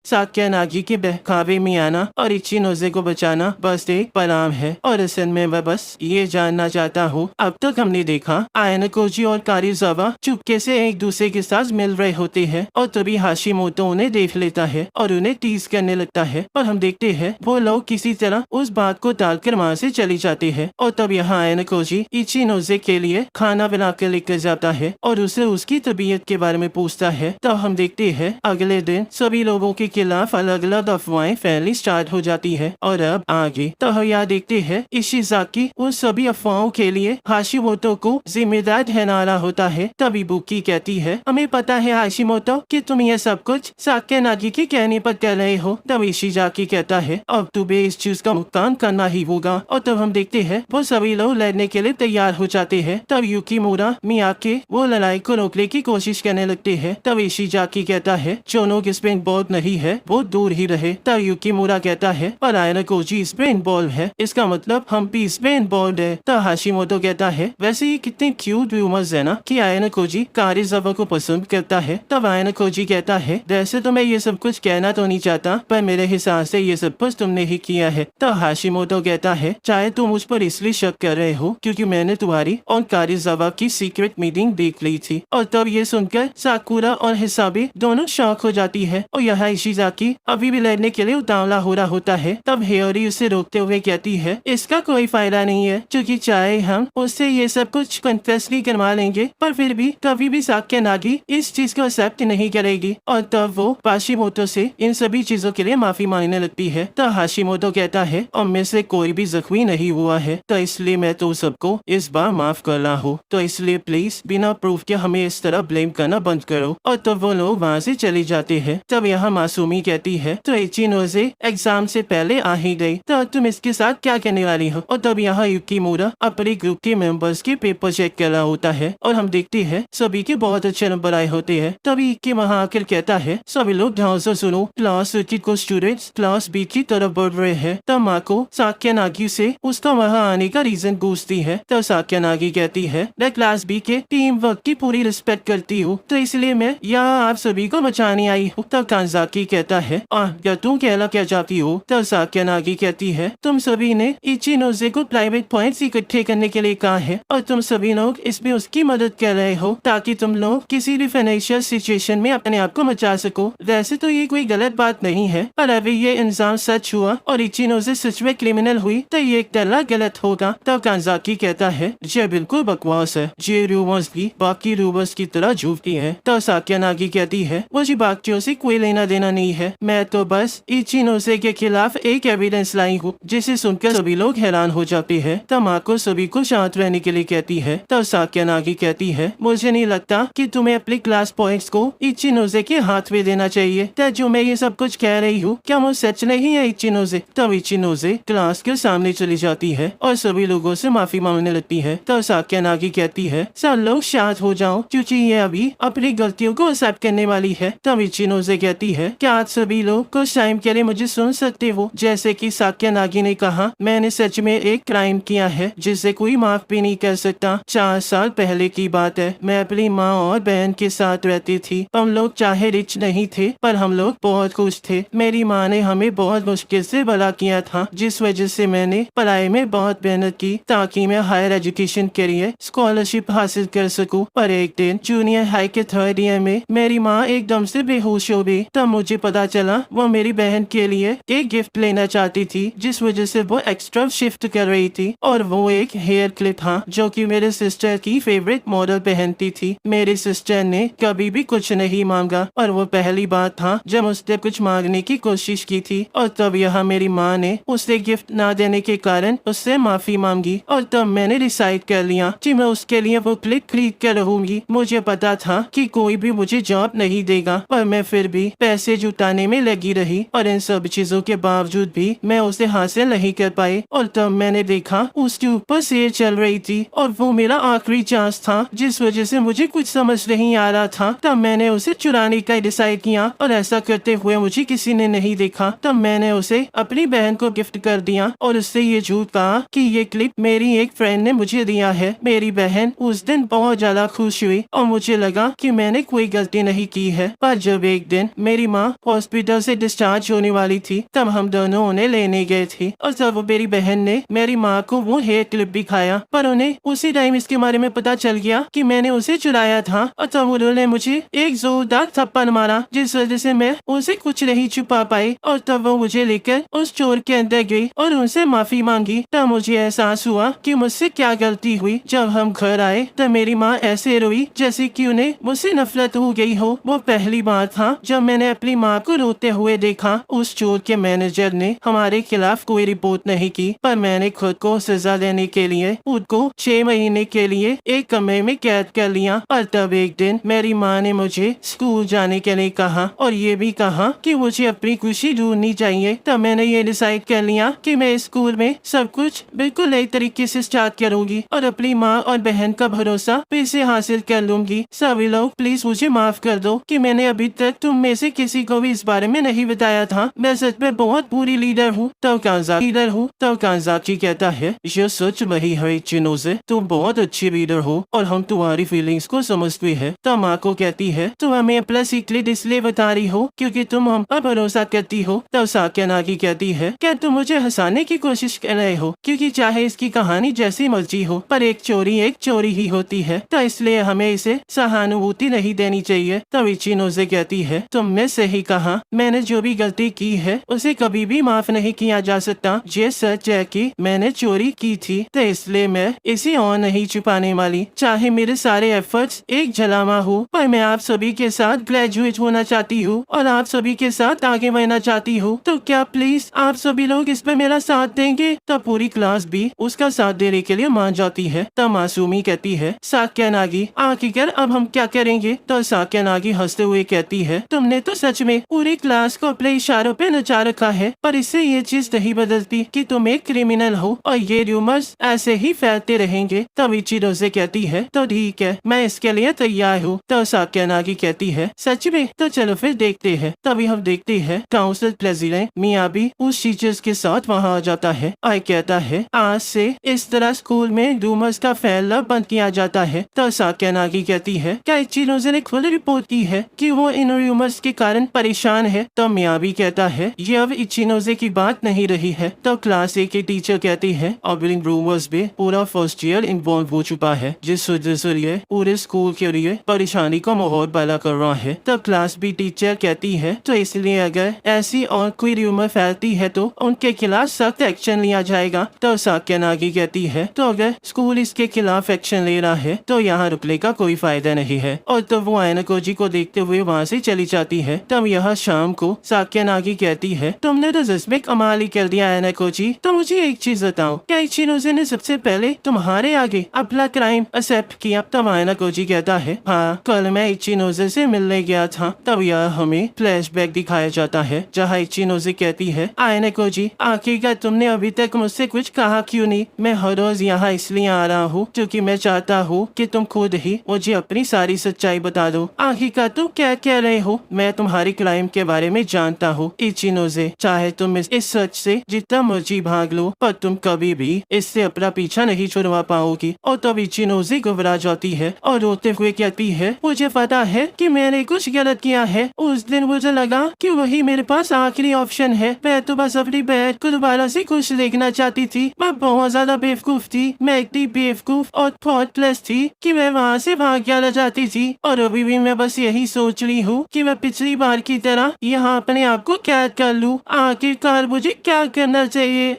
साक्यानागी के बहकावे में आना और इचिनोजे को बचाना बस एक परिणाम है और असल में मैं बस ये जानना चाहता हूँ। अब तक हमने देखा आयानाकोजी और कारीजावा चुपके से एक दूसरे के साथ मिल रहे होते हैं और तभी हाशिमोतो उन्हें देख लेता है और उन्हें टीज करने लगता है और हम देखते हैं वो लोग किसी तरह उस बात को टालकर वहाँ से चले जाते हैं और तब यहाँ आयानाकोजी इचिनोजे के लिए खाना बनाकर लेकर जाता है और उसे उसकी तबीयत के बारे में पूछता है। तब हम देखते हैं अगले दिन सभी लोगों के खिलाफ अलग अलग अफवाहें फैलनी स्टार्ट हो जाती है और अब आगे तो हम यहाँ देखते हैं इशिज़ाकी उन सभी अफवाहों के लिए हाशिमोतो को जिम्मेदार ठहरा होता है। तभी बुकी कहती है हमें पता है हाशिमोतो कि तुम ये सब कुछ साक्यानागी के कहने पर कर रहे हो। तब इशिज़ाकी कहता है अब तुम्हें इस चीज का भुगतान करना ही होगा और तब हम देखते हैं वो सभी लोग लड़ने के लिए तैयार हो जाते हैं। तब युकीमुरा मियाके वो लड़ाई को रोकने की कोशिश करने लगते हैं। तब इशिज़ाकी कहता है जो लोग इस पे इन्वॉल्व नहीं है वो दूर ही रहे। तब युकीमुरा कहता है पर आयानाकोजी इस पे इन्वॉल्व है, इसका मतलब हम भी इस पे इन्वॉल्व है। तब हाशिमोतो कहता है वैसे ये कितने क्यूट रूमर्स है ना कि आयानाकोजी कारीजावा को पसंद करता है। तब आयानाकोजी कहता है वैसे तो मैं ये सब कुछ कहना तो नहीं चाहता पर मेरे हिसाब से ये सब कुछ तुमने ही किया है। तब हाशिमोतो कहता है चाहे तुम मुझ पर इसलिए शक कर रहे हो क्योंकि मैंने तुम्हारी और कारीजावा की सीक्रेट मीटिंग देख ली थी। और तब ये सुनकर साकुरा और हिसाबे दोनों शॉक हो जाती है और यहाँ इशिज़ाकी अभी भी लड़ने के लिए उतावला हो रहा होता है। तब हेयोरी उसे रोकते हुए कहती है इसका कोई फायदा नहीं है क्योंकि चाहे हम उससे ये सब कुछ कन्फेसली करवा लेंगे पर फिर भी कभी भी साक्यानागी इस चीज को एक्सेप्ट नहीं करेगी। और तब वो हाशिमोतो से इन सभी चीजों के लिए माफी मांगने लगती है। तो हाशिमोतो कहता है और में से कोई भी जख्मी नहीं हुआ है तो इसलिए मैं तो सबको इस बार माफ कर रहा हूँ, तो इसलिए प्लीज बिना प्रूफ के हमें इस तरह ब्लेम करना बंद करो। और तब वो लोग वहाँ से चले जाते हैं। तब यहाँ मासूमी कहती है तो इचिनोजे एग्जाम से पहले आ ही गई तो तुम इसके साथ क्या कहने वाली हो। और तब यहाँ युकीमुरा अपने ग्रुप के मेंबर्स के पेपर चेक कर रहा होता है और हम देखते हैं सभी के बहुत अच्छे नंबर आए होते हैं। तभी इक्की वहाँ आकर कहता है सभी लोग ध्यान से सुनो, क्लास की कुछ स्टूडेंट्स क्लास बी की तरफ बढ़ रहे हैं। तब माँ को साक्यानागी से उसका वहाँ आने का रीजन पूछती है। तब साक्यानागी कहती है मैं क्लास बी के टीम वर्क की पूरी रिस्पेक्ट करती हूँ तो इसलिए मैं यहाँ आप सभी को बचाने आई हूँ। तब कांजाकी कहता है क्या तुम कहना क्या चाहती हो। तब साक्यानागी कहती है तुम सभी ने इचिनोजे को प्राइवेट पॉइंट्स इकट्ठे करने के लिए कहा है और तुम सभी लोग इसमें उसकी मदद कर रहे हो ताकि तुम लोग किसी भी फाइनेंशियल सिचुएशन में अपने आप को बचा सको। वैसे तो ये कोई गलत बात नहीं है पर अभी ये इंजाम सच हुआ और इचिनोजे सच में क्रिमिनल हुई तो ये एक तरह गलत होगा। तब कांजाकी कहता है ये बिल्कुल बकवास है, ये रूमर्स भी बाकी रूमर्स की तरह झूठी है। तब साक्यानागी कहती है मुझे बाकियों से कोई लेना देना नहीं है, मैं तो बस इचिनोजे के खिलाफ एक एविडेंस लाई हूँ। जिसे सुनकर सभी लोग हैरान हो जाते हैं। तब माँ को सभी को शांत रहने के लिए कहती है। तब साक्यानागी कहती है मुझे नहीं लगता कि तुम्हें अपने क्लास पॉइंट्स को इचिनोजे के हाथ में देना चाहिए। तब जो मैं ये सब कुछ कह रही हूँ क्या वो सच नहीं है इचिनोजे। तब इचिनोजे क्लास के सामने चली जाती है और सभी लोगों से माफी मांगने लगती है। तब साक्यानागी कहती है सब लोग शांत हो जाओ क्योंकि ये अभी अपनी गलतियों को एक्सेप्ट करने वाली है। तब इचिनोजे कहती है क्या आज सभी लोग कुछ टाइम के लिए मुझे सुन सकते हो। जैसे कि साक्यानागी ने कहा मैंने सच में एक क्राइम किया है जिसे कोई माफ भी नहीं कर सकता। 4 साल पहले की बात है, मैं अपनी माँ और बहन के साथ रहती थी। हम लोग चाहे रिच नहीं थे पर हम लोग बहुत खुश थे। मेरी माँ ने हमें बहुत मुश्किल से बड़ा किया था जिस वजह से मैंने पढ़ाई में बहुत मेहनत की ताकि मैं हायर एजुकेशन के लिए स्कॉलरशिप हासिल कर सकूं। पर एक दिन जूनियर हाई के 3rd ईयर में मेरी माँ एकदम से बेहोश हो गई। तब मुझे पता चला वो मेरी बहन के लिए एक गिफ्ट लेना चाहती थी जिस वजह से वो एक्स्ट्रा शिफ्ट कर रही थी और वो एक हेयर क्लिप था जो कि मेरे सिस्टर की फेवरेट मॉडल पहनती थी। मेरी सिस्टर ने कभी भी कुछ नहीं मांगा और वो पहली बार था जब उसने कुछ मांगने की कोशिश की थी। और तब यहाँ मेरी माँ ने उसे गिफ्ट ना देने के कारण उससे माफी मांगी और तब मैंने डिसाइड कर लिया कि मैं उसके लिए वो क्लिप खरीद कर रहूंगी। मुझे पता था कि कोई भी मुझे जॉब नहीं देगा पर मैं फिर भी पैसे जुटाने में लगी रही और इन सब चीजों के बावजूद भी मैं उसे हासिल नहीं कर पाई। और तब मैंने देखा उसके ऊपर सेल चल रही थी और वो मेरा आखिरी चांस था जिस वजह से मुझे कुछ समझ नहीं आ रहा था। तब मैंने उसे चुराने का डिसाइड किया और ऐसा करते हुए मुझे किसी ने नहीं देखा। तब मैंने उसे अपनी बहन को गिफ्ट कर दिया और उससे ये झूठ कहा कि ये क्लिप मेरी एक फ्रेंड ने मुझे दिया है। मेरी बहन उस दिन बहुत ज्यादा खुश हुई और मुझे लगा कि मैंने कोई गलती नहीं की है। पर जब एक दिन मेरी माँ हॉस्पिटल से डिस्चार्ज होने वाली थी तब हम दोनों उन्हें लेने गए थे और तब मेरी बहन ने मेरी माँ को वो हेयर क्लिप भी खाया, पर उन्हें उसी टाइम इसके बारे में पता चल गया कि मैंने उसे चुराया था और तब उन्होंने मुझे एक जोरदार थप्पड़ मारा, जिस वजह से मैं उसे कुछ नहीं छुपा पाई और तब वो मुझे लेकर उस चोर के अंदर गई और उनसे माफी मांगी। तब मुझे एहसास हुआ कि मुझसे क्या गलती हुई। जब हम घर आए तब मेरी माँ ऐसे रोई जैसे कि उन्हें मुझसे नफरत हो गई हो। वो पहली बार था जब मैंने अपनी माँ को रोते हुए देखा। उस चोर के मैनेजर ने हमारे खिलाफ कोई रिपोर्ट नहीं की, पर मैंने खुद को सजा देने के लिए उनको 6 महीने के लिए एक कमरे में कैद कर लिया। और तब एक दिन मेरी माँ ने मुझे स्कूल जाने के लिए कहा और ये भी कहा कि मुझे अपनी खुशी ढूंढनी चाहिए। तब मैंने ये डिसाइड कर लिया कि मैं स्कूल में सब कुछ बिल्कुल नई तरीके से स्टार्ट करूंगी और अपनी माँ और बहन का भरोसा फिर से हासिल कर लूंगी। सभी लोग प्लीज मुझे माफ कर दो कि मैंने अभी तक तुम में से किसी को भी इस बारे में नहीं बताया था। मैं सच में बहुत बुरी लीडर हूँ। तब कांजाकी कहता है, ये सच वही है चिनोजे, तुम बहुत अच्छी लीडर हो और हम तुम्हारी फीलिंग्स को समझते हैं। तब माँ को कहती है, तुम हमें अपना सीक्रेट इसलिए बता रही हो क्योंकि तुम हम पर भरोसा करती हो। तब साक्यानागी कहती है, क्या तुम मुझे हंसाने की कोशिश कर रहे हो? क्योंकि चाहे इसकी कहानी जैसी मर्जी हो पर एक चोरी ही होती है, तो इसलिए हमें इसे सहानुभूति नहीं देनी चाहिए। तब इचिनोजे कहती है, तुमने सही कहा, मैंने जो भी गलती की है उसे कभी भी माफ नहीं किया जा सकता। ये सच है कि मैंने चोरी की थी, तो इसलिए मैं इसे और नहीं छुपाने वाली। चाहे मेरे सारे एफर्ट्स एक झलामा हो, पर मैं आप सभी के साथ ग्रेजुएट होना चाहती हूँ और आप सभी के साथ आगे बढ़ना चाहती हूँ। तो क्या प्लीज आप सभी लोग इस पे मेरा साथ देंगे? तब पूरी क्लास भी उसका साथ देने के लिए मान जाती है। तब मासूमी कहती है, साक्यानागी आखिर अब हम क्या करेंगे? तो साक्यानागी हंसते हुए कहती है, तुमने तो सच में पूरी क्लास को अपने इशारों पे नचा रखा है, पर इससे ये चीज नहीं बदलती कि तुम एक क्रिमिनल हो और ये रूमर्स ऐसे ही फैलते रहेंगे। तब इचिनोजे कहती है, तो ठीक है, मैं इसके लिए तैयार हूँ। तो साक्यानागी कहती है, सच में? तो चलो फिर देखते हैं। तभी हम देखते हैं काउंसिल प्रेसिडेंट मियाबी उस टीचर्स के साथ वहाँ आ जाता है और कहता है, आज से इस तरह स्कूल में रूमर्स का फैलना बंद किया जाता है। तो साक्यानागी कहती है, क्या इचिनोजे ने खुद रिपोर्ट की है कि वो इन रूमर्स के कारण परेशान है? तो मियाबी कहता है, ये अब इचिनोजे की बात नहीं रही है। तो क्लास ए के टीचर कहती है, अब इन रूमर्स में पूरा फर्स्ट ईयर इन्वॉल्व हो चुका है, जिस वजह से ये पूरे स्कूल के लिए परेशानी का माहौल पैदा कर रहा है। तब क्लास बी टीचर कहती है, तो इसलिए अगर ऐसी और कोई रूमर फैलती है तो उनके खिलाफ सख्त एक्शन लिया जाएगा। तो साक्यानागी कहती है, तो अगर स्कूल इसके खिलाफ एक्शन ले रहा है तो यहाँ रुकने का कोई फायदा नहीं है। और तब वो आयनाकोजी को देखते हुए वहाँ से चली जाती है। तब यह शाम को साक्यानागी कहती है, तुमने तो सच में कमाल ही कर दिया आयनाकोजी। तो मुझे एक चीज बताओ, क्या इचिनोजे ने सबसे पहले तुम्हारे आगे अपना क्राइम एक्सेप्ट किया? तब आयनाकोजी कहता है, हाँ, कल मैं इचिनोजे से मिलने गया था। तब यह हमें फ्लैशबैक दिखाया जाता है जहाँ इचिनोजे कहती है, आयनाकोजी आखिरकार तुमने अभी तक मुझसे कुछ कहा क्यों नहीं? मैं हर रोज यहाँ इसलिए आ रहा हूँ क्योंकि मैं चाहता हूँ कि तुम खुद ही मुझे अपनी सारी सच्चाई बता दो। आखिरकार तुम क्या कह रहे हो? मैं तुम्हारी क्राइम के बारे में जानता हूँ इचिनोजे, चाहे तुम इस सच से जितना मर्जी भाग लो पर तुम कभी भी इससे अपना पीछा नहीं छुड़वा पाओगी। और तब इचिनोजे घबरा जाती है और रोते हुए कहती है, मुझे पता है कि मैंने कुछ गलत किया है। उस दिन मुझे लगा कि वही मेरे पास आखिरी ऑप्शन है। मैं तो बस अपनी बहन को दोबारा से खुश देखना चाहती थी। मैं बहुत ज्यादा बेवकूफ थी। मैं इतनी बेवकूफ और थॉटलेस थी कि मैं वहाँ से भाग जाना चाहती थी। और अभी भी मैं बस यही सोच रही हूँ कि मैं पिछली बार की तरह यहाँ अपने आप को कैद कर लूँ। आखिरकार मुझे क्या करना चाहिए?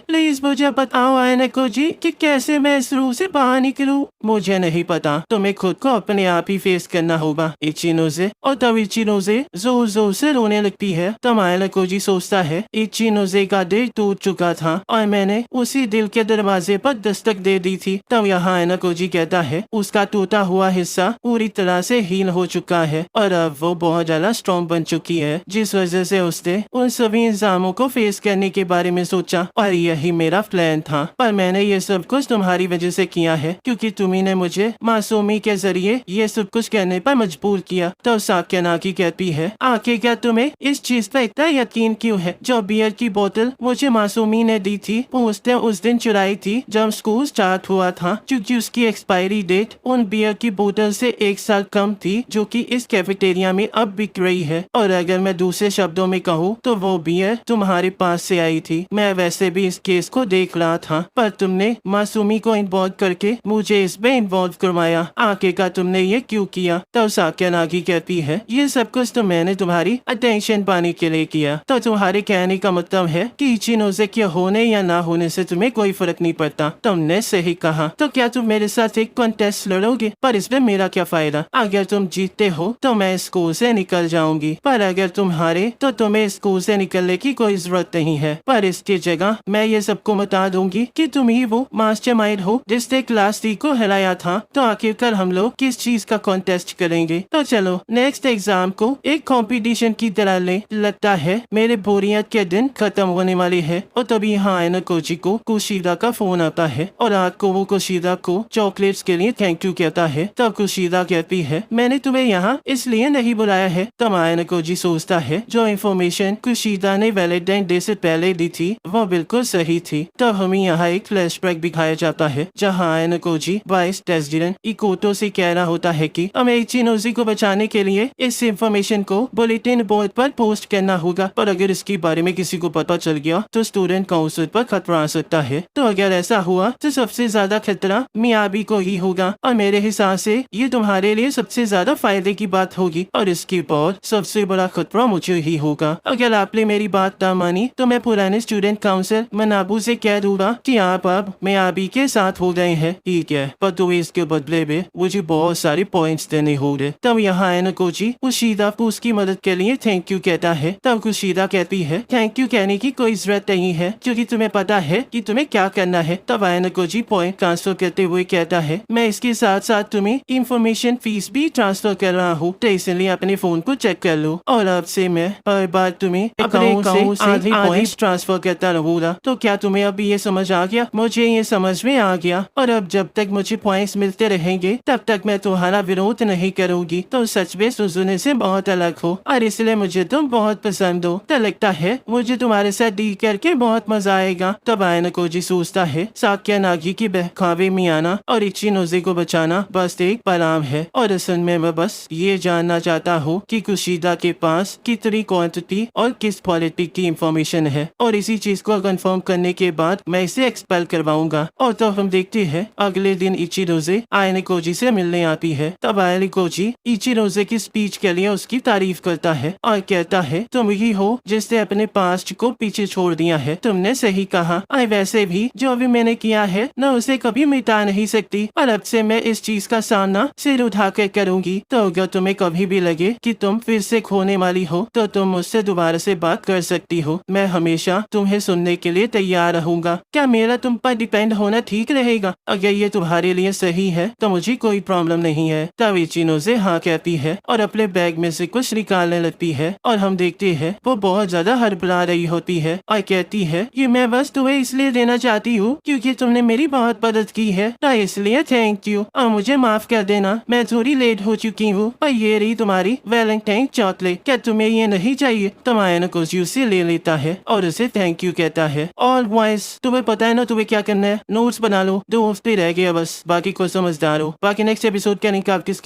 प्लीज मुझे बताओ आयनाकोजी कि कैसे मैं इस रूह से बाहर निकलूं? मुझे नहीं पता, तुम्हें खुद को अपने आप ही फेस करना होगा इचिनोजे। और तब इचिनोजे जोर जोर से रोने लगती है। तब आयनाकोजी सोचता है, इचिनोजे का दिल टूट चुका था और मैंने उसी दिल के दरवाजे पर दस्तक दे दी थी। तब यहाँ आयनाकोजी कहता है, उसका टूटा हुआ हिस्सा पूरी तरह से हील हो चुका है और अब वो बहुत ज्यादा स्ट्रॉन्ग बन चुकी है, जिस वजह से उसने उन सभी इल्जामों को फेस करने के बारे में सोचा। और यही मेरा प्लान था, पर मैंने ये सब कुछ तुम्हारी वजह से किया है क्योंकि तुम्ही ने मुझे मासूमी के जरिए ये सब कुछ कहने पर मजबूर किया। तो साक्यानागी कहती है, आखिर क्या तुम्हें इस चीज पर इतना यकीन क्यों है? जो बियर की बोतल मुझे मासूमी ने दी थी वो उसने उस दिन चुराई थी जब स्कूल स्टार्ट हुआ था, क्योंकि उसकी एक्सपायरी डेट उन बियर की बोतल से 1 साल कम थी जो कि इस कैफेटेरिया में अब बिक रही है, और अगर मैं दूसरे शब्दों में कहूँ तो वो बियर तुम्हारे पास से आई थी। मैं वैसे भी इस केस को देख रहा था, पर तुमने मासूमी को इन्वॉल्व करके मुझे इसमें इन्वॉल्व करवाया। आखिरकार तुमने ये क्यों किया? तो साक्या नागी कहती है, ये सब कुछ तो मैंने तुम्हारी अटेंशन पाने के लिए किया। तो तुम्हारे कहने का मतलब है कि इचिनोज़े के होने या ना होने से तुम्हें कोई फर्क नहीं पड़ता। तुमने सही कहा। तो क्या तुम मेरे साथ एक कॉन्टेस्ट लड़ोगे? पर इसमें मेरा क्या फायदा? अगर तुम जीतते हो तो मैं स्कूल से निकल जाऊंगी, पर अगर तुम हारे तो तुम्हें स्कूल से निकलने की कोई जरूरत नहीं है। पर इसकी जगह मैं ये सबको बता दूंगी कि तुम ही वो मास्टरमाइंड हो जिसने क्लास डी को हराया था। तो आखिरकार हम लोग किस चीज का कॉन्टेस्ट करेंगे? तो चलो नेक्स्ट एग्जाम को एक कंपटीशन की तरह ले। लगता है मेरे बोरियत के दिन खत्म होने वाले हैं। और तभी यहाँ आयना कोची को कुशीदा का फोन आता है, और रात को वो कुशीदा को चॉकलेट्स के लिए थैंक यू कहता है। तब कुशीदा कहती है, मैंने तुम्हें यहाँ इसलिए नहीं बुलाया है। तब आयना कोची सोचता है जो इन्फॉर्मेशन कुशीदा ने वैलेंटाइन डे से पहले दी थी वो बिल्कुल सही थी। तब हमें यहाँ एक फ्लैशबैक दिखाया जाता है जहाँ आयना कोची वाइस प्रेसिडेंट इकोतो से कह रहा होता है कि हमें इचिनोज़े को बचाने के लिए इस इन्फॉर्मेशन को बुलेटिन बोर्ड पर पोस्ट करना होगा, पर अगर इसके बारे में किसी को पता चल गया तो स्टूडेंट काउंसिल पर खतरा आ सकता है। तो अगर ऐसा हुआ तो सबसे ज्यादा खतरा मियाबी को ही होगा, और मेरे हिसाब से ये तुम्हारे लिए सबसे ज्यादा फायदे की बात होगी, और इसके बाद सबसे बड़ा खतरा मुझे ही होगा। अगर आपने मेरी बात न मानी तो मैं पुराने स्टूडेंट काउंसिल मनाबू से कह दूंगा कि आप अब मियाबी के साथ हो गए हैं। ठीक है, पर तुम्हें इसके बदले में मुझे बहुत सारे पॉइंट्स देने होंगे। तब यहाँ आयना कोची कुशीदा को उसकी मदद के लिए थैंक यू कहता है। तब कुशीदा कहती है, थैंक यू कहने की कोई जरूरत नहीं है क्योंकि तुम्हें पता है कि तुम्हें क्या करना है। तब आयना कोची पॉइंट ट्रांसफर करते हुए कहता है, मैं इसके साथ साथ तुम्हें इंफॉर्मेशन फीस भी ट्रांसफर कर रहा हूँ, तो इसलिए अपने फोन को चेक कर लो, और अब से मैं हर बार तुम्हें अकाउंट से आधे पॉइंट्स ट्रांसफर करता रहूंगा। तो क्या तुम्हें अभी ये समझ आ गया? मुझे ये समझ में आ गया, और अब जब तक मुझे पॉइंट्स मिलते रहेंगे तब तक मैं तुम्हारा विरोध नहीं करूंगी। तो सच में सुजुने से बहुत अलग हो, और इसलिए मुझे तुम बहुत पसंद हो। तो लगता है मुझे तुम्हारे साथ डील करके बहुत मजा आएगा। तब आयना कोजी सोचता है, साक्या नागी की बहकावे में आना और इचिनोज़े को बचाना बस एक पैगाम है, और असल में मैं बस ये जानना चाहता हूँ कि कुशीदा के पास कितनी क्वांटिटी और किस क्वालिटी की इंफॉर्मेशन है, और इसी चीज को कंफर्म करने के बाद मैं इसे एक्सपेल करवाऊंगा। और तो हम देखते हैं अगले दिन इचिनोज़े आयना कोजी से मिलने आती है। तब आयना कोजी इचिनोज़े की स्पीच के लिए उसकी तारीफ करता है और कहता है, तुम ही हो जिसने अपने पास्ट को पीछे छोड़ दिया है। तुमने सही कहा, वैसे भी जो भी मैंने किया है न उसे कभी मिटा नहीं सकती, और अब से मैं इस चीज का सामना सिर उठा कर करूंगी। तो अगर तुम्हें कभी भी लगे कि तुम फिर से खोने वाली हो तो तुम मुझसे दोबारा से बात कर सकती हो। मैं हमेशा तुम्हें सुनने के लिए तैयार रहूंगा। क्या मेरा तुम पर डिपेंड होना ठीक रहेगा? अगर ये तुम्हारे लिए सही है तो मुझे कोई प्रॉब्लम नहीं है। तब इचिनोज़े हाँ कहती है और अपने बैग में से कुछ निकालने लगती है, और हम देखते हैं वो बहुत ज्यादा हड़बड़ा रही होती है और कहती है, ये मैं बस तुम्हें इसलिए देना चाहती हूँ क्योंकि तुमने मेरी बहुत मदद की है, तो इसलिए थैंक यू, और मुझे माफ कर देना मैं थोड़ी लेट हो चुकी हूँ। और ये रही तुम्हारी वैलेंटाइन चॉकलेट, क्या तुम्हें ये नहीं चाहिए? तो आयना कोजी उसे ले लेता है और उसे थैंक यू कहता है। और बॉयज तुम्हें पता है ना तुम्हें क्या करना है? नोट्स बना लो, 2 हफ्ते रह गए बस, बाकी को समझदार हो। बाकी नेक्स्ट एपिसोड क्या नहीं, आप किस